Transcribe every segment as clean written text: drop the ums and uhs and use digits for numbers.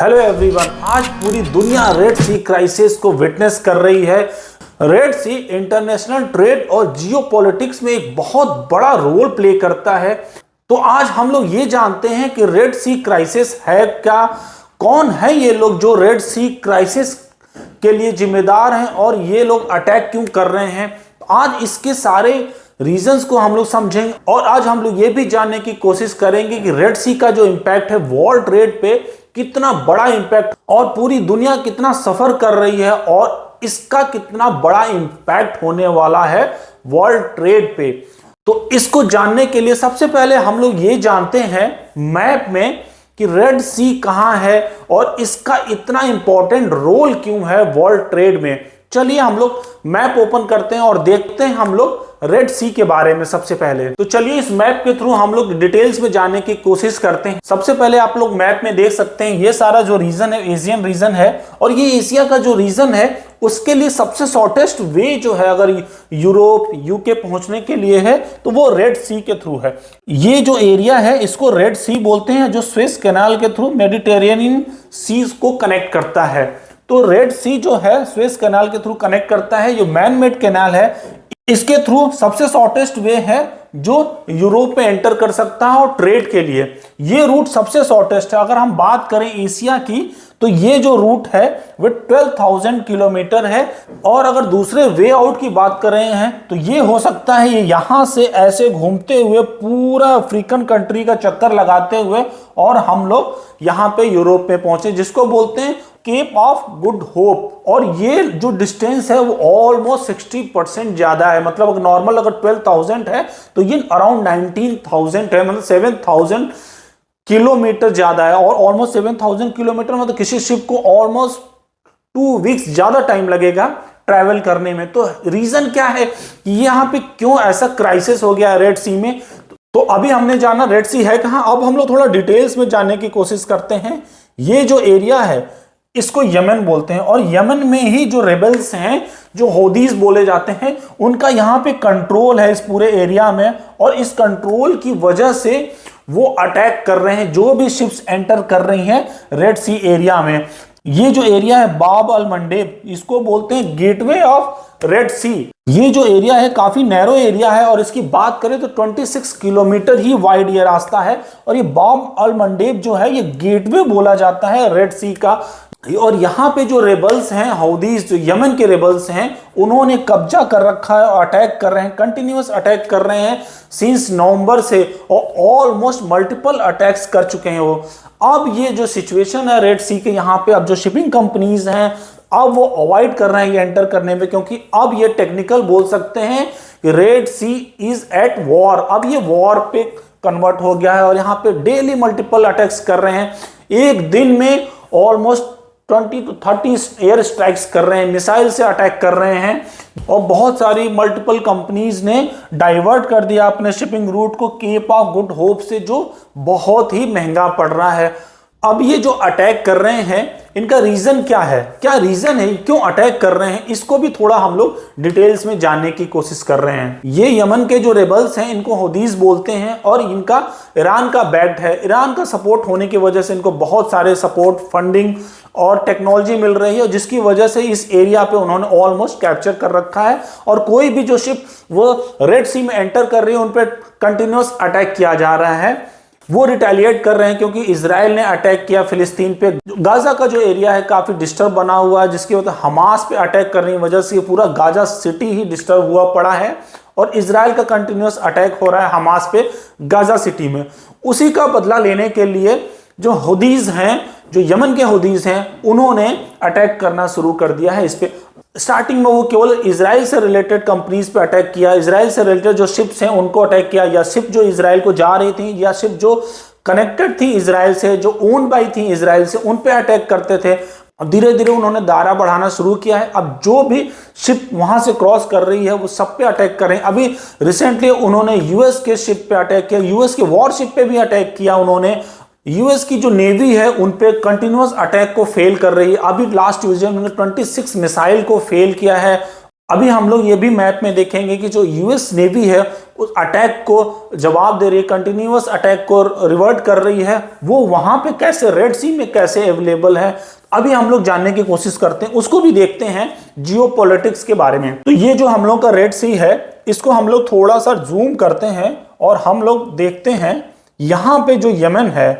Hello everyone, आज पूरी दुनिया रेड सी क्राइसिस को विटनेस कर रही है। रेड सी इंटरनेशनल ट्रेड और जियोपॉलिटिक्स में एक बहुत बड़ा रोल प्ले करता है। तो आज हम लोग ये जानते हैं कि रेड सी क्राइसिस है क्या, कौन है ये लोग जो रेड सी क्राइसिस के लिए जिम्मेदार हैं और ये लोग अटैक क्यों कर रहे हैं। आज इसके सारे रीजंस को हम लोग समझेंगे और आज हम लोग ये भी जानने की कोशिश करेंगे कि रेड सी का जो इंपैक्ट है वर्ल्ड ट्रेड पे कितना बड़ा इंपैक्ट और पूरी दुनिया कितना सफर कर रही है और इसका कितना बड़ा इंपैक्ट होने वाला है वर्ल्ड ट्रेड पे। तो इसको जानने के लिए सबसे पहले हम लोग ये जानते हैं मैप में कि रेड सी कहां है और इसका इतना इंपॉर्टेंट रोल क्यों है वर्ल्ड ट्रेड में। चलिए हम लोग मैप ओपन करते हैं और देखते हैं हम लोग रेड सी के बारे में। सबसे पहले तो चलिए इस मैप के थ्रू हम लोग डिटेल्स में जानने की कोशिश करते हैं। सबसे पहले आप लोग मैप में देख सकते हैं ये सारा जो रीजन है एशियन रीजन है और ये एशिया का जो रीजन है उसके लिए सबसे शॉर्टेस्ट वे जो है अगर यूरोप यूके पहुंचने के लिए है तो वो रेड सी के थ्रू है। ये जो एरिया है इसको रेड सी बोलते हैं जो स्वेज कैनाल के थ्रू मेडिटेरेनियन सीज को कनेक्ट करता है। तो रेड सी जो है स्वेज कैनाल के थ्रू कनेक्ट करता है। जो मैन मेड कैनाल है इसके थ्रू सबसे शॉर्टेस्ट वे है जो यूरोप में एंटर कर सकता है और ट्रेड के लिए ये रूट सबसे शॉर्टेस्ट है। अगर हम बात करें एशिया की तो ये जो रूट है वो 12,000 किलोमीटर है और अगर दूसरे वे आउट की बात कर रहे हैं तो ये हो सकता है ये यहां से ऐसे घूमते हुए पूरा अफ्रीकन कंट्री का चक्कर लगाते हुए और हम लोग यहां पे यूरोप में पहुंचे जिसको बोलते हैं केप ऑफ गुड होप। और ये जो डिस्टेंस है वो ऑलमोस्ट 60% ज्यादा है। मतलब अगर नॉर्मल अगर 12,000 है तो ये अराउंड 19,000 है, मतलब 7,000 किलोमीटर ज्यादा है। और ऑलमोस्ट 7,000 किलोमीटर मतलब किसी शिप को ऑलमोस्ट 2 वीक्स ज्यादा टाइम लगेगा ट्रैवल करने में। तो रीजन क्या है कि यहाँ पे क्यों ऐसा क्राइसिस हो गया रेड सी में। तो अभी हमने जाना रेड सी है कहां, अब हम लोग थोड़ा डिटेल्स में जानने की कोशिश करते हैं। ये जो एरिया है इसको यमन बोलते हैं और यमन में ही जो रेबल्स हैं जो हौदीज बोले जाते हैं उनका यहाँ पे कंट्रोल है इस पूरे एरिया में और इस कंट्रोल की वजह से वो अटैक कर रहे हैं जो भी शिप्स एंटर कर रही हैं रेड सी एरिया में। ये जो एरिया है बाब अल मंडेब इसको बोलते हैं गेटवे ऑफ रेड सी। ये जो एरिया है काफी नैरो एरिया है और इसकी बात करें तो 26 किलोमीटर ही वाइड ये रास्ता है और ये बाब अल मंडेब जो है ये गेटवे बोला जाता है रेड सी का। और यहाँ पे जो रेबल्स हैं हौदीज जो यमन के रेबल्स हैं उन्होंने कब्जा कर रखा है और अटैक कर रहे हैं, कंटिन्यूअस अटैक कर रहे हैं सिंस नवंबर से और ऑलमोस्ट मल्टीपल अटैक्स कर चुके हैं वो। अब ये जो सिचुएशन है रेड सी के यहाँ पे अब जो शिपिंग कंपनीज हैं अब वो अवॉइड कर रहे हैं ये एंटर करने में क्योंकि अब ये टेक्निकल बोल सकते हैं कि red sea is at war. अब ये वॉर पे कन्वर्ट हो गया है और यहाँ पे डेली मल्टीपल अटैक्स कर रहे हैं। एक दिन में ऑलमोस्ट 20 to 30 एयर स्ट्राइक्स कर रहे हैं, मिसाइल से अटैक कर रहे हैं और बहुत सारी मल्टीपल कंपनीज ने डाइवर्ट कर दिया अपने शिपिंग रूट को केप ऑफ गुड होप से जो बहुत ही महंगा पड़ रहा है। अब ये जो अटैक कर रहे हैं इनका रीजन क्या है, क्या रीजन है क्यों अटैक कर रहे हैं, इसको भी थोड़ा हम लोग डिटेल्स में जानने की कोशिश कर रहे हैं। ये यमन के जो रेबल्स हैं इनको हौदीज बोलते हैं और इनका ईरान का बैक्ड है। ईरान का सपोर्ट होने की वजह से इनको बहुत सारे सपोर्ट फंडिंग और टेक्नोलॉजी मिल रही है जिसकी वजह से इस एरिया पे उन्होंने ऑलमोस्ट कैप्चर कर रखा है और कोई भी जो शिप वो रेड सी में एंटर कर रही है उन पर कंटिन्यूअस अटैक किया जा रहा है। वो रिटेलिएट कर रहे हैं क्योंकि इजराइल ने अटैक किया फिलिस्तीन पे। गाजा का जो एरिया है काफी डिस्टर्ब बना हुआ है जिसकी वजह से हमास पे अटैक करने की वजह से पूरा गाजा सिटी ही डिस्टर्ब हुआ पड़ा है और इजराइल का कंटिन्यूअस अटैक हो रहा है हमास पे गाजा सिटी में। उसी का बदला लेने के लिए जो हौदीज हैं जो यमन के हौदीज हैं उन्होंने अटैक करना शुरू कर दिया है इस पे। स्टार्टिंग में वो केवल इजराइल से रिलेटेड कंपनीज पे अटैक किया, इजराइल से रिलेटेड जो शिप्स हैं उनको अटैक किया या शिप जो इजराइल को जा रही थी या शिप जो कनेक्टेड थी इजराइल से जो ओन बाई थी इजराइल से उन पे अटैक करते थे। अब धीरे धीरे उन्होंने दायरा बढ़ाना शुरू किया है। अब जो भी शिप वहां से क्रॉस कर रही है वो सब पे अटैक कर रहे हैं। अभी रिसेंटली उन्होंने यूएस के शिप पे अटैक किया, यूएस के वॉरशिप पे भी अटैक किया उन्होंने। यूएस की जो नेवी है उन पे कंटिन्यूअस अटैक को फेल कर रही है। अभी लास्ट ट्यूसडे उन्होंने 26 मिसाइल को फेल किया है अभी हम लोग ये भी मैप में देखेंगे कि जो यूएस नेवी है उस अटैक को जवाब दे रही है, कंटिन्यूअस अटैक को रिवर्ट कर रही है, वो वहां पे कैसे, रेड सी में कैसे अवेलेबल है, अभी हम लोग जानने की कोशिश करते हैं। उसको भी देखते हैं जियोपॉलिटिक्स के बारे में। तो ये जो हम लोग का रेड सी है, इसको हम लोग थोड़ा सा जूम करते हैं और हम लोग देखते हैं यहां पे जो यमन है,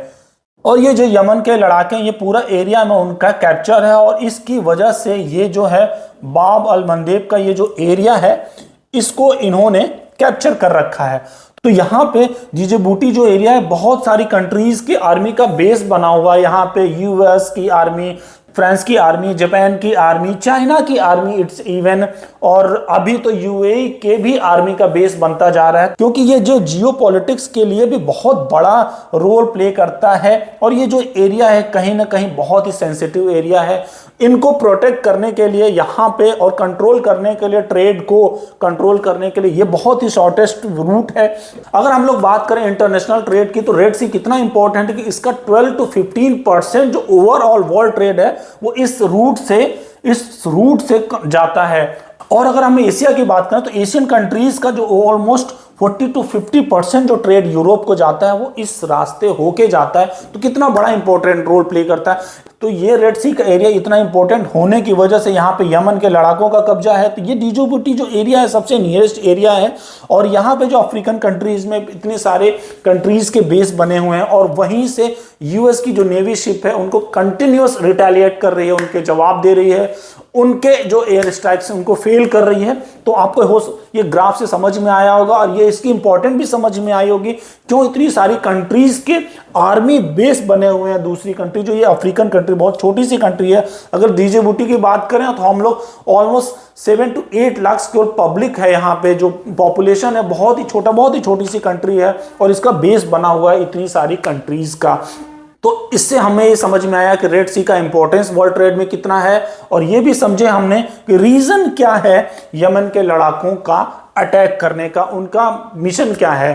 और ये जो यमन के लड़ाके, ये पूरा एरिया में उनका कैप्चर है, और इसकी वजह से ये जो है बाब अल मंदेब का ये जो एरिया है, इसको इन्होंने कैप्चर कर रखा है। तो यहाँ पे जिबूटी जो एरिया है, बहुत सारी कंट्रीज की आर्मी का बेस बना हुआ है। यहाँ पे यूएस की आर्मी, फ्रांस की आर्मी, जापान की आर्मी, चाइना की आर्मी, इट्स इवन, और अभी तो यूएई के भी आर्मी का बेस बनता जा रहा है, क्योंकि ये जो जियोपॉलिटिक्स के लिए भी बहुत बड़ा रोल प्ले करता है। और ये जो एरिया है कहीं ना कहीं बहुत ही सेंसिटिव एरिया है। इनको प्रोटेक्ट करने के लिए यहाँ पे, और कंट्रोल करने के लिए, ट्रेड को कंट्रोल करने के लिए ये बहुत ही शॉर्टेस्ट रूट है। अगर हम लोग बात करें इंटरनेशनल ट्रेड की, तो रेड सी कितना इंपॉर्टेंट है कि इसका 12 to 15% जो ओवरऑल वर्ल्ड ट्रेड है वो इस रूट से जाता है। और अगर हम एशिया की बात करें तो एशियन कंट्रीज का जो ऑलमोस्ट 40 to 50% जो ट्रेड यूरोप को जाता है वो इस रास्ते होके जाता है। तो कितना बड़ा इंपॉर्टेंट रोल प्ले करता है। तो ये रेड सी का एरिया इतना इंपॉर्टेंट होने की वजह से यहाँ पे यमन के लड़ाकों का कब्जा है। तो ये जिबूटी जो एरिया है सबसे नियरेस्ट एरिया है, और यहाँ पे जो अफ्रीकन कंट्रीज में इतने सारे कंट्रीज के बेस बने हुए हैं, और वहीं से यूएस की जो नेवी शिप है उनको कंटिन्यूअस रिटेलिएट कर रही है, उनके जवाब दे रही है, उनके जो एयर स्ट्राइक्स उनको फेल कर रही है। तो आपको ये ग्राफ से समझ में आया होगा, और ये इसकी इंपॉर्टेंट भी समझ में आई होगी क्यों इतनी सारी कंट्रीज के आर्मी बेस बने हुए हैं। दूसरी कंट्री जो ये अफ्रीकन कंट्री, बहुत छोटी सी कंट्री है। अगर जिबूटी की बात करें तो हम लोग ऑलमोस्ट 7 to 8 लाख की पब्लिक है। यहाँ पे जो पॉपुलेशन है बहुत ही छोटी सी कंट्री है, और इसका बेस बना हुआ है इतनी सारी कंट्रीज का। तो इससे हमें ये समझ में आया कि रेड सी का इंपॉर्टेंस वर्ल्ड ट्रेड में कितना है, और ये भी समझे हमने कि रीजन क्या है यमन के लड़ाकों का अटैक करने का, उनका मिशन क्या है।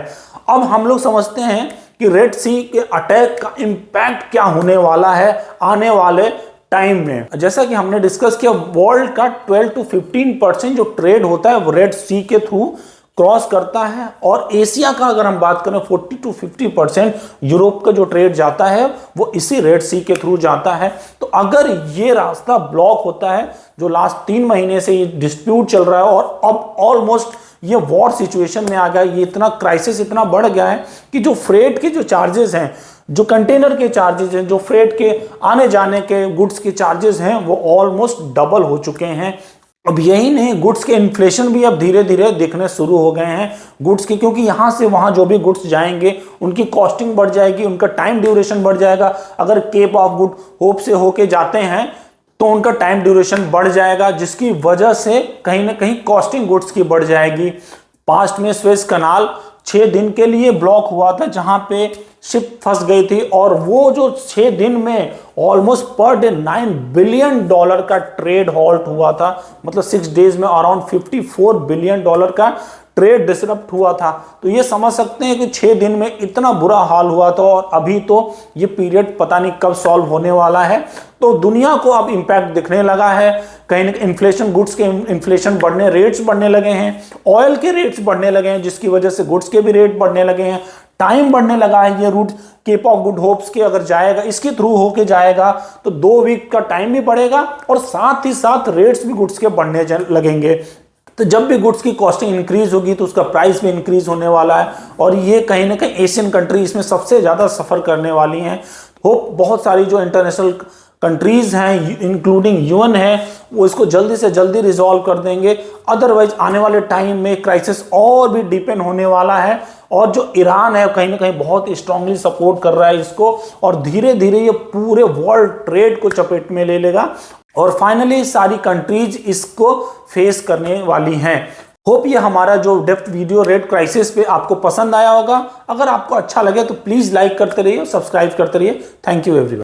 अब हम लोग समझते हैं कि रेड सी के अटैक का इंपैक्ट क्या होने वाला है आने वाले टाइम में। जैसा कि हमने डिस्कस किया, वर्ल्ड का 12 to 15% जो ट्रेड होता है वो रेड सी के थ्रू क्रॉस करता है, और एशिया का अगर हम बात करें 40 to 50% यूरोप का जो ट्रेड जाता है वो इसी रेड सी के थ्रू जाता है। तो अगर ये रास्ता ब्लॉक होता है, जो लास्ट 3 महीने से ये डिस्प्यूट चल रहा है, और अब ऑलमोस्ट ये वॉर सिचुएशन में आ गया, ये इतना क्राइसिस इतना बढ़ गया है कि जो फ्रेट के जो चार्जेस हैं, जो कंटेनर के चार्जेस हैं, जो फ्रेट के आने जाने के गुड्स के चार्जेस हैं, वो ऑलमोस्ट डबल हो चुके हैं। अब यही नहीं, गुड्स के इन्फ्लेशन भी अब धीरे धीरे दिखने शुरू हो गए हैं गुड्स के, क्योंकि यहाँ से वहाँ जो भी गुड्स जाएंगे उनकी कॉस्टिंग बढ़ जाएगी, उनका टाइम ड्यूरेशन बढ़ जाएगा। अगर केप ऑफ गुड होप से होके जाते हैं तो उनका टाइम ड्यूरेशन बढ़ जाएगा, जिसकी वजह से कहीं ना कहीं कॉस्टिंग गुड्स की बढ़ जाएगी। पास्ट में स्वेज कनाल 6 दिन के लिए ब्लॉक हुआ था, जहां पे शिप फंस गई थी, और वो जो 6 दिन में ऑलमोस्ट पर डे $9 बिलियन का ट्रेड हॉल्ट हुआ था। मतलब 6 डेज में अराउंड $54 बिलियन का ट्रेड डिसरप्ट हुआ था। तो ये समझ सकते हैं कि 6 दिन में इतना बुरा हाल हुआ था, और अभी तो ये पीरियड पता नहीं कब सॉल्व होने वाला है। तो दुनिया को अब इंपैक्ट दिखने लगा है, कहीं ना कहीं इन्फ्लेशन, गुड्स के इन्फ्लेशन बढ़ने, रेट्स बढ़ने लगे हैं, ऑयल के रेट्स बढ़ने लगे हैं, जिसकी वजह से गुड्स के भी रेट बढ़ने लगे हैं, टाइम बढ़ने लगा है। ये route cape of good hopes के अगर जाएगा, इसके थ्रू होके जाएगा तो 2 वीक का टाइम भी बढ़ेगा, और साथ ही साथ रेट्स भी गुड्स के बढ़ने लगेंगे। तो जब भी गुड्स की कॉस्टिंग इंक्रीज होगी तो उसका प्राइस भी इंक्रीज होने वाला है, और ये कहीं ना कहीं एशियन कंट्री इसमें सबसे ज़्यादा सफ़र करने वाली हैं। होप बहुत सारी जो इंटरनेशनल कंट्रीज हैं इंक्लूडिंग यूएन है वो इसको जल्दी से जल्दी रिजॉल्व कर देंगे। अदरवाइज आने वाले टाइम में क्राइसिस और भी डीपेंड होने वाला है, और जो ईरान है कहीं ना कहीं बहुत स्ट्रांगली सपोर्ट कर रहा है इसको, और धीरे धीरे ये पूरे वर्ल्ड ट्रेड को चपेट में ले लेगा, और फाइनली सारी कंट्रीज इसको फेस करने वाली हैं। होप ये हमारा जो डेप्थ वीडियो रेड क्राइसिस पे आपको पसंद आया होगा। अगर आपको अच्छा लगे तो प्लीज़ लाइक करते रहिए, सब्सक्राइब करते रहिए। Thank you everyone.